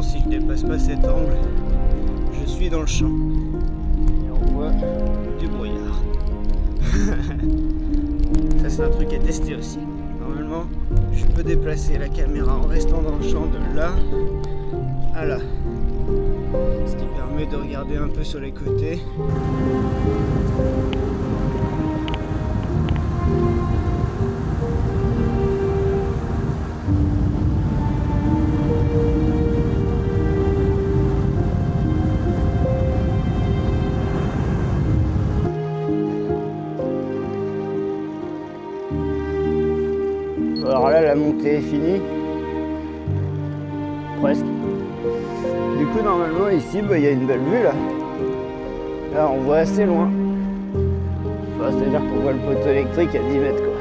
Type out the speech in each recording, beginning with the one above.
Si je dépasse pas cet angle, je suis dans le champ. Et on voit du brouillard. Ça c'est un truc à tester aussi. Normalement, je peux déplacer la caméra en restant dans le champ de là à là. Ce qui permet de regarder un peu sur les côtés. Alors là, la montée est finie. Presque. Du coup, normalement, ici, il y a une belle vue là. Là, on voit assez loin. Enfin, c'est-à-dire qu'on voit le poteau électrique à 10 mètres, quoi.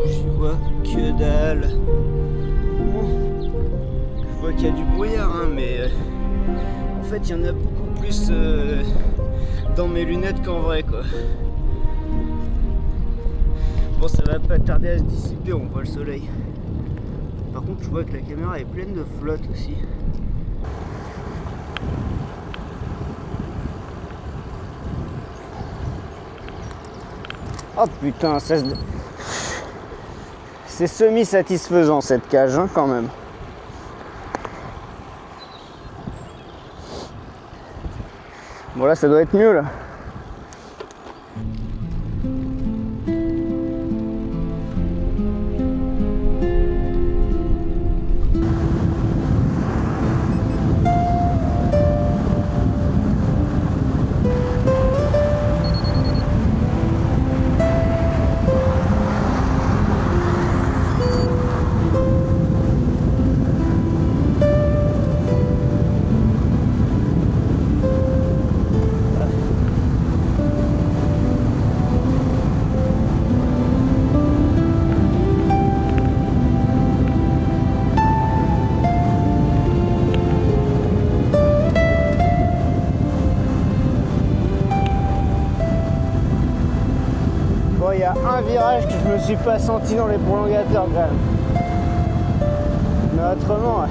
Je vois que dalle. Bon. Je vois qu'il y a du brouillard, hein, mais en fait, il y en a beaucoup plus dans mes lunettes qu'en vrai, quoi. Bon, ça va pas tarder à se dissiper, on voit le soleil. Par contre, je vois que la caméra est pleine de flotte aussi. Oh putain, c'est semi-satisfaisant cette cage, hein, quand même. Bon là, ça doit être mieux là. Il y a un virage que je me suis pas senti dans les prolongateurs quand même. Mais autrement,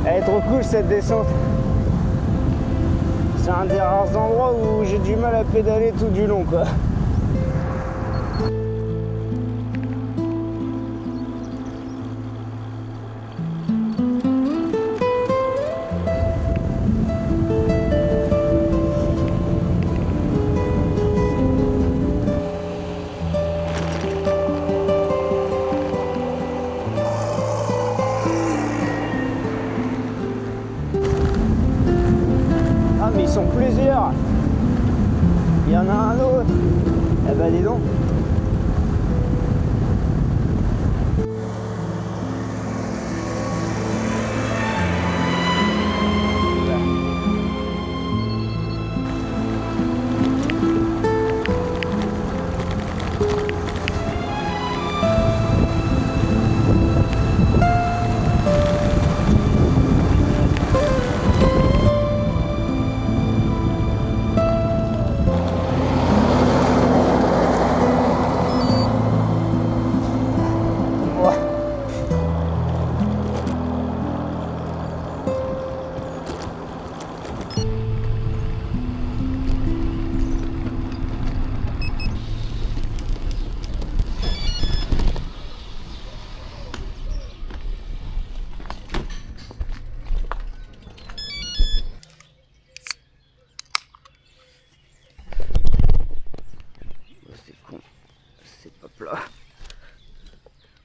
elle est trop cool cette descente. C'est un des rares endroits où j'ai du mal à pédaler tout du long, quoi. Mais ils sont plusieurs. Il y en a un autre. Eh ben dis donc.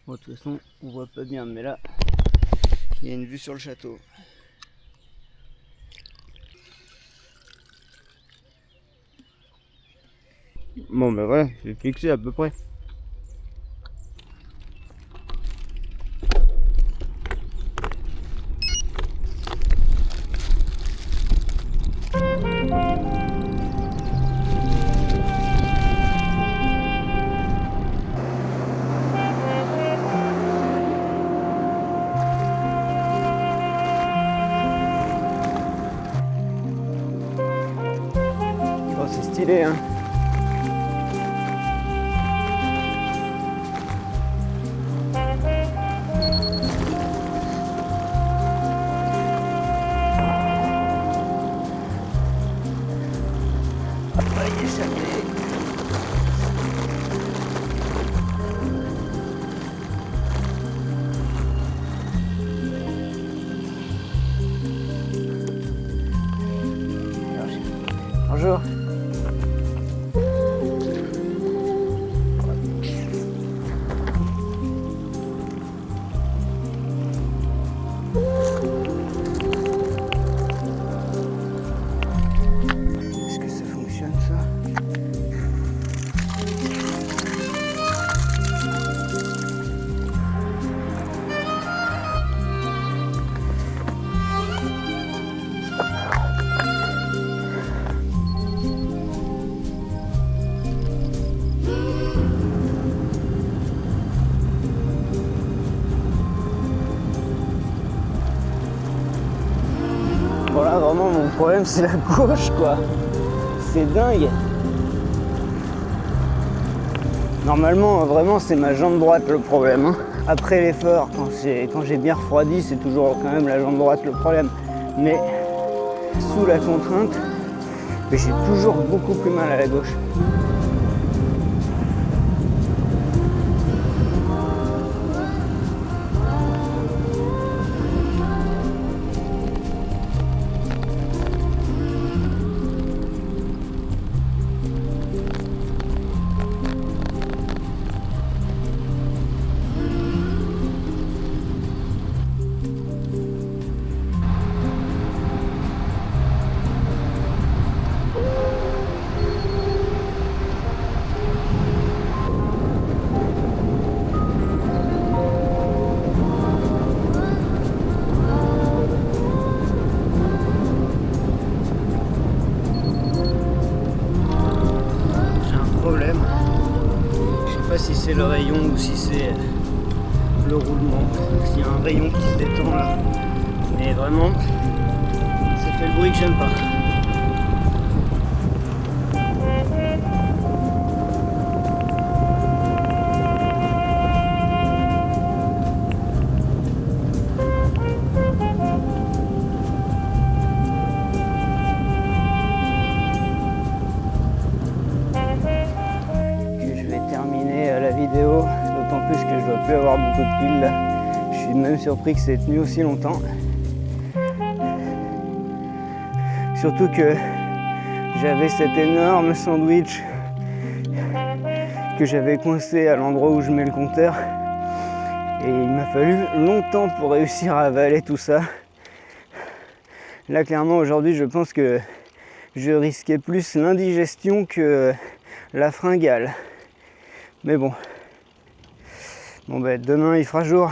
Bon, de toute façon, on voit pas bien, mais là, il y a une vue sur le château. Bon ben voilà, j'ai fixé à peu près. Oh, c'est stylé, hein. Pas y échapper. Bonjour. Est-ce que ça fonctionne ça? Voilà, vraiment mon problème c'est la gauche quoi. C'est dingue. Normalement vraiment c'est ma jambe droite le problème, hein. Après l'effort, quand j'ai bien refroidi, c'est toujours quand même la jambe droite le problème. Mais sous la contrainte, j'ai toujours beaucoup plus mal à la gauche. Si c'est le rayon ou si c'est le roulement, s'il y a un rayon qui se détend là, mais vraiment ça fait le bruit que j'aime pas. D'autant plus que je dois plus avoir beaucoup de piles là. Je suis même surpris que c'est tenu aussi longtemps. Surtout que j'avais cet énorme sandwich que j'avais coincé à l'endroit où je mets le compteur. Et il m'a fallu longtemps pour réussir à avaler tout ça. Là clairement aujourd'hui je pense que je risquais plus l'indigestion que la fringale. Mais bon. Bon ben demain il fera jour.